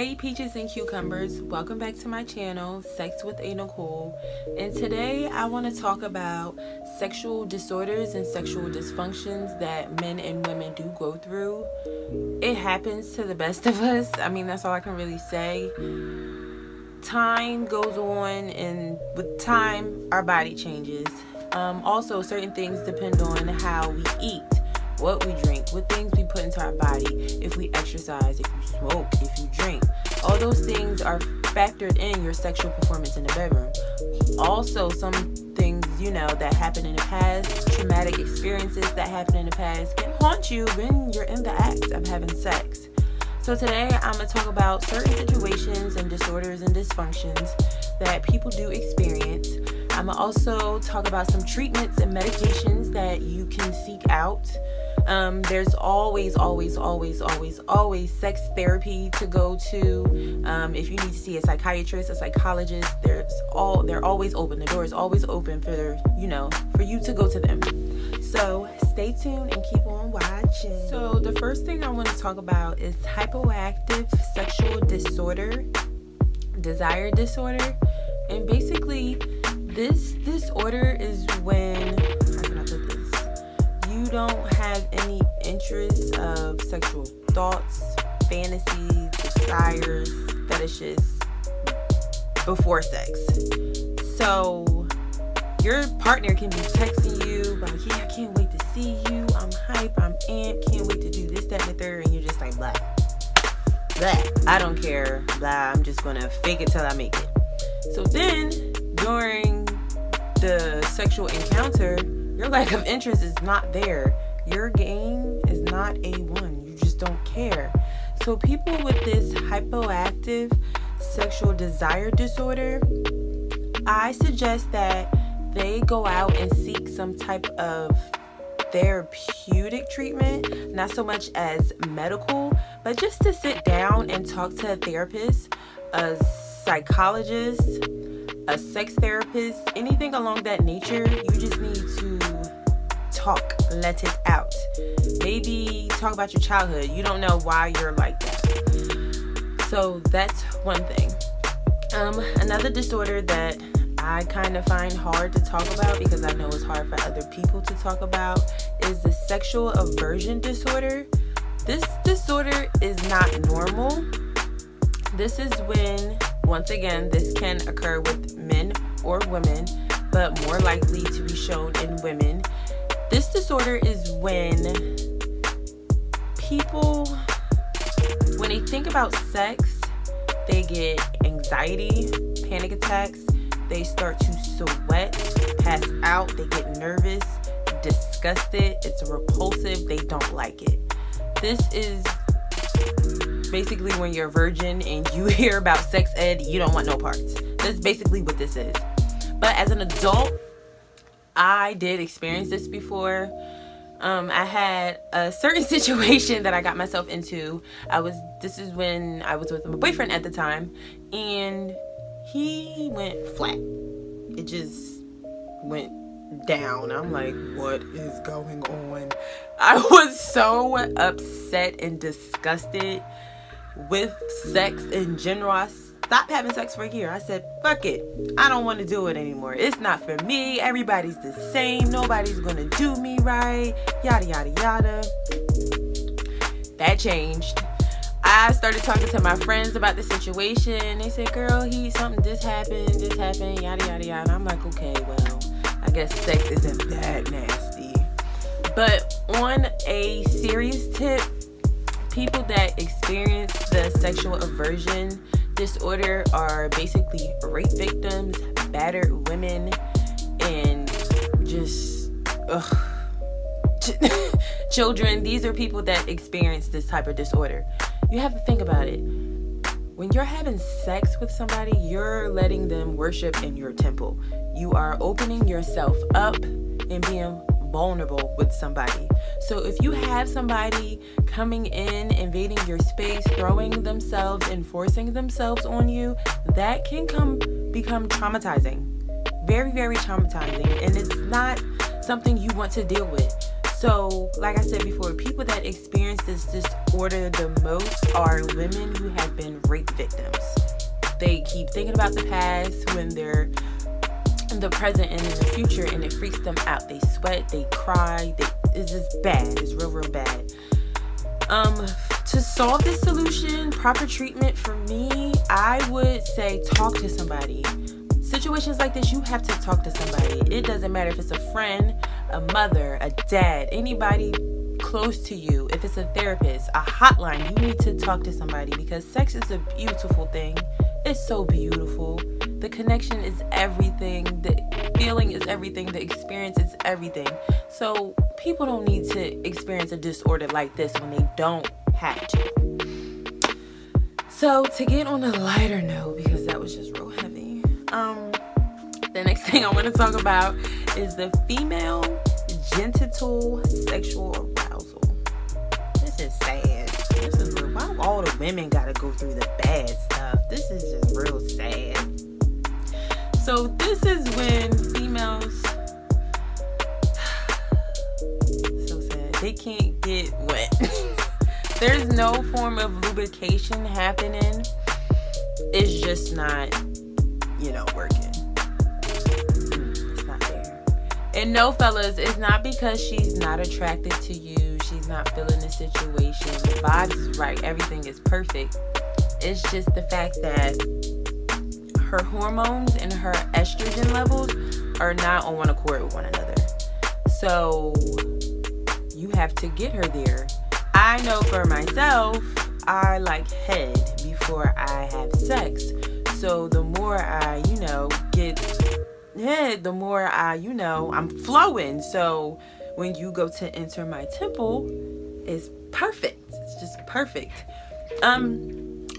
Hey peaches and cucumbers, welcome back to my channel, Sex with A.Nicole, and today I want to talk about sexual disorders and sexual dysfunctions that men and women do go through. It happens to the best of us. I mean, that's all I can really say. Time goes on, and with time, our body changes. Also, certain things depend on how we eat, what we drink, what things we put into our body, if we exercise, if you smoke, if you drink. All those things are factored in your sexual performance in the bedroom. Also, some things, that happened in the past, traumatic experiences that happened in the past can haunt you when you're in the act of having sex. So today I'm going to talk about certain situations and disorders and dysfunctions that people do experience. I'm going to also talk about some treatments and medications that you can seek out. There's always sex therapy to go to. If you need to see a psychiatrist, a psychologist, they're always open. The door is always open for you to go to them. So stay tuned and keep on watching. So the first thing I want to talk about is hypoactive sexual disorder, desire disorder. And basically this disorder is when, how can I put this? You don't have any interest of sexual thoughts, fantasies, desires, fetishes before sex. So your partner can be texting you like, yeah, I can't wait to see you, I'm hype, I'm amped, can't wait to do this, that, and the third, and you're just like, blah, blah, I don't care, blah, I'm just gonna fake it till I make it. So then, during the sexual encounter, your lack of interest is not there. Your game is not A1. You just don't care. So people with this hypoactive sexual desire disorder, I suggest that they go out and seek some type of therapeutic treatment, not so much as medical, but just to sit down and talk to a therapist, a psychologist, a sex therapist, anything along that nature. You just need to talk, let it out. Maybe talk about your childhood. You don't know why you're like that. So that's one thing. Another disorder that I kind of find hard to talk about, because I know it's hard for other people to talk about, is the sexual aversion disorder. This disorder is not normal. This is when, once again, this can occur with men or women, but more likely to be shown in women. This disorder is when people, when they think about sex, they get anxiety, panic attacks, they start to sweat, pass out, they get nervous, disgusted, it's repulsive, they don't like it. This is basically when you're a virgin and you hear about sex ed, you don't want no parts. That's basically what this is. But as an adult, I did experience this before. I had a certain situation that I got myself into. This is when I was with my boyfriend at the time, and he went flat. It just went down. I'm like, what is going on? I was so upset and disgusted with sex in general. I stopped having sex for a year. I said, fuck it, I don't want to do it anymore. It's not for me. Everybody's the same. Nobody's gonna do me right, yada yada yada. That changed. I started talking to my friends about the situation. They said, girl, this happened, yada yada yada. I'm like, okay, well, I guess sex isn't that nasty. But on a serious tip, people that experience the sexual aversion disorder are basically rape victims, battered women, and just children. These are people that experience this type of disorder. You have to think about it. When you're having sex with somebody, you're letting them worship in your temple. You are opening yourself up and being vulnerable with somebody. So if you have somebody coming in, invading your space, throwing themselves and forcing themselves on you, that can become traumatizing. Very, very traumatizing. And it's not something you want to deal with. So, like I said before, people that experience this disorder the most are women who have been rape victims. They keep thinking about the past when they're in the present and in the future, and it freaks them out. They sweat, they cry, it's just bad. It's real bad. To solve this solution, proper treatment for me, I would say talk to somebody. Situations like this, you have to talk to somebody. It doesn't matter if it's a friend, a mother, a dad, anybody close to you. If it's a therapist, a hotline, you need to talk to somebody, because sex is a beautiful thing. It's so beautiful. The connection is everything. The feeling is everything. The experience is everything. So people don't need to experience a disorder like this when they don't have to. So to get on a lighter note, because that was just real heavy, the next thing I want to talk about is the female genital sexual arousal. This is sad. This is real. Why all the women gotta go through the bad stuff? This is just real sad. So this is when females, so sad, they can't get wet. There's no form of lubrication happening. It's just not, working. It's not there. And no, fellas, it's not because she's not attracted to you. She's not feeling the situation. The vibes is right. Everything is perfect. It's just the fact that her hormones and her estrogen levels are not on one accord with one another. So you have to get her there. I know for myself, I like head before I have sex. So the more I, get head, the more I'm flowing. So when you go to enter my temple, it's perfect. It's just perfect.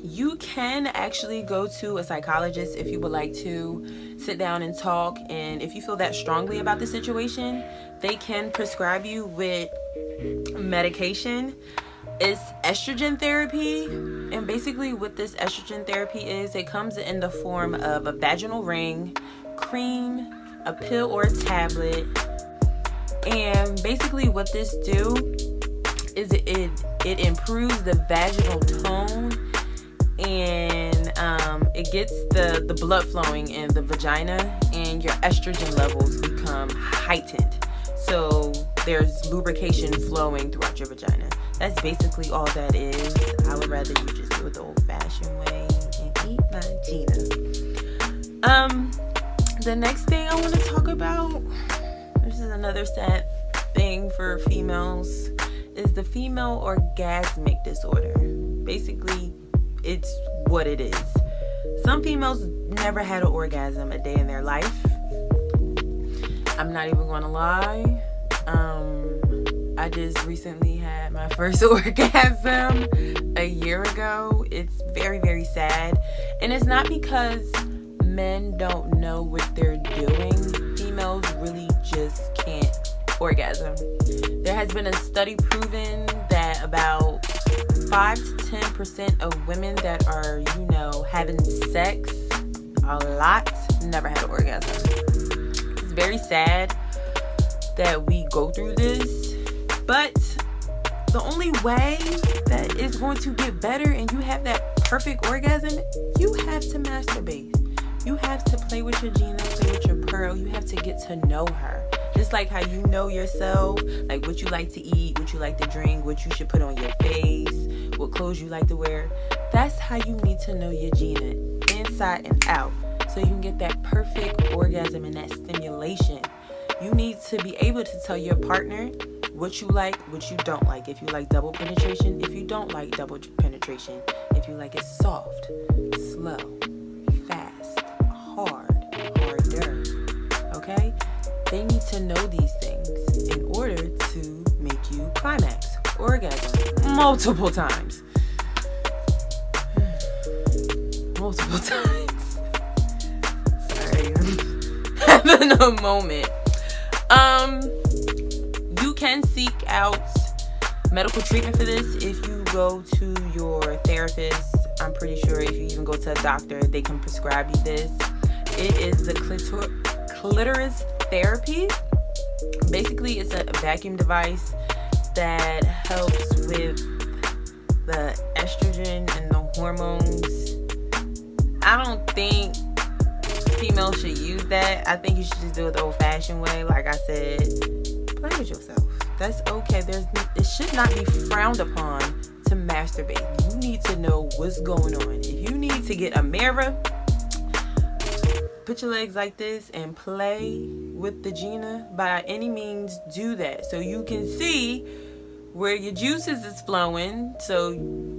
You can actually go to a psychologist if you would like to sit down and talk. And if you feel that strongly about the situation, they can prescribe you with medication. It's estrogen therapy. And basically what this estrogen therapy is, it comes in the form of a vaginal ring, cream, a pill or a tablet. And basically what this do is it improves the vaginal tone, and it gets the blood flowing in the vagina, and your estrogen levels become heightened. So there's lubrication flowing throughout your vagina. That's basically all that is. I would rather you just do it the old-fashioned way and eat my Gina. The next thing I want to talk about, this is another sad thing for females, is the female orgasmic disorder. Basically, it's what it is. Some females never had an orgasm a day in their life. I'm not even going to lie. I just recently had my first orgasm a year ago. It's very, very sad. And it's not because men don't know what they're doing. Females really just can't orgasm. There has been a study proving that about 5 to 10% of women that are, having sex a lot never had an orgasm. It's very sad that we go through this, but the only way that it's going to get better and you have that perfect orgasm, you have to masturbate. You have to play with your Gina, play with your pearl. You have to get to know her. Just like how you know yourself, like what you like to eat, what you like to drink, what you should put on your face, what clothes you like to wear. That's how you need to know your Gina, inside and out, so you can get that perfect orgasm and that stimulation. You need to be able to tell your partner what you like, what you don't like. If you like double penetration, if you don't like double penetration. If you like it soft, slow, fast, harder. Okay? They need to know these things in order to make you climax, orgasm, multiple times. Multiple times. Sorry, I'm having a moment. You can seek out medical treatment for this if you go to your therapist. I'm pretty sure if you even go to a doctor, they can prescribe you this. It is the clitoris therapy. Basically, it's a vacuum device that helps with the estrogen and the hormones. I don't think females should use that. I think you should just do it the old-fashioned way. Like I said, play with yourself. That's okay. It should not be frowned upon to masturbate. You need to know what's going on. If you need to get a mirror, put your legs like this and play with the Gina. By any means, do that so you can see where your juices is flowing. So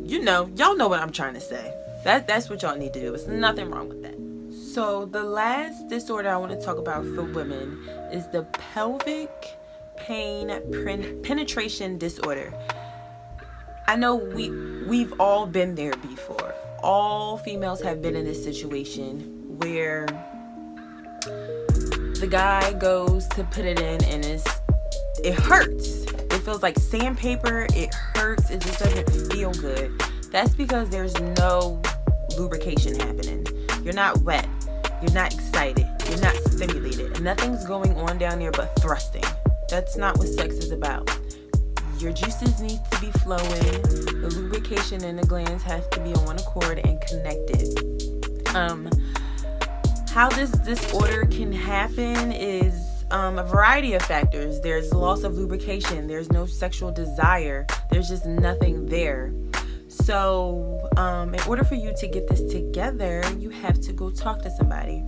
y'all know what I'm trying to say. That's what y'all need to do. There's nothing wrong with that. So the last disorder I want to talk about for women is the pelvic pain penetration disorder. I know we've all been there before. All females have been in this situation where the guy goes to put it in and it hurts. It feels like sandpaper. It hurts. It just doesn't feel good. That's because there's no lubrication happening. You're not wet. You're not excited. You're not stimulated. Nothing's going on down there but thrusting. That's not what sex is about. Your juices need to be flowing. The lubrication and the glands have to be on one accord and connected. How this disorder can happen is a variety of factors. There's loss of lubrication. There's no sexual desire. There's just nothing there. So in order for you to get this together, you have to go talk to somebody.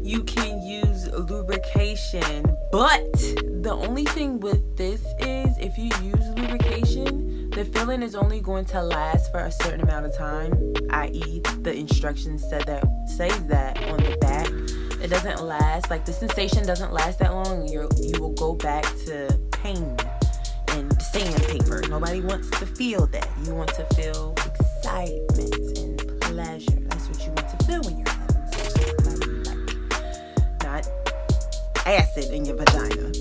You can use lubrication, but the only thing with this is if you use lubrication, the feeling is only going to last for a certain amount of time, i.e. the instructions says that on the back. It doesn't last, like the sensation doesn't last that long. You will go back to pain and sandpaper. Nobody wants to feel that. You want to feel excitement and pleasure. That's what you want to feel when you're having sex. Not acid in your vagina.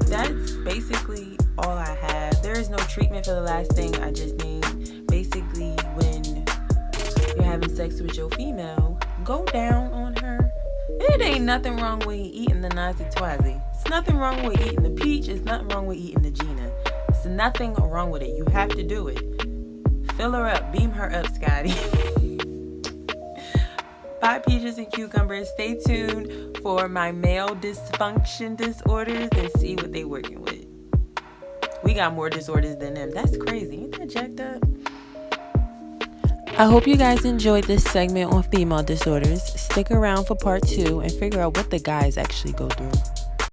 That's basically all I have. There is no treatment for the last thing I just named. Basically, when you're having sex with your female, go down on her. It ain't nothing wrong with eating the nazi twazi. It's nothing wrong with eating the peach. It's nothing wrong with eating the Gina. It's nothing wrong with it. You have to do it. Fill her up. Beam her up, Scotty. Buy peaches and cucumbers. Stay tuned for my male dysfunction disorders and see what they working with. We got more disorders than them. That's crazy. Ain't that jacked up? I hope you guys enjoyed this segment on female disorders. Stick around for part 2 and figure out what the guys actually go through.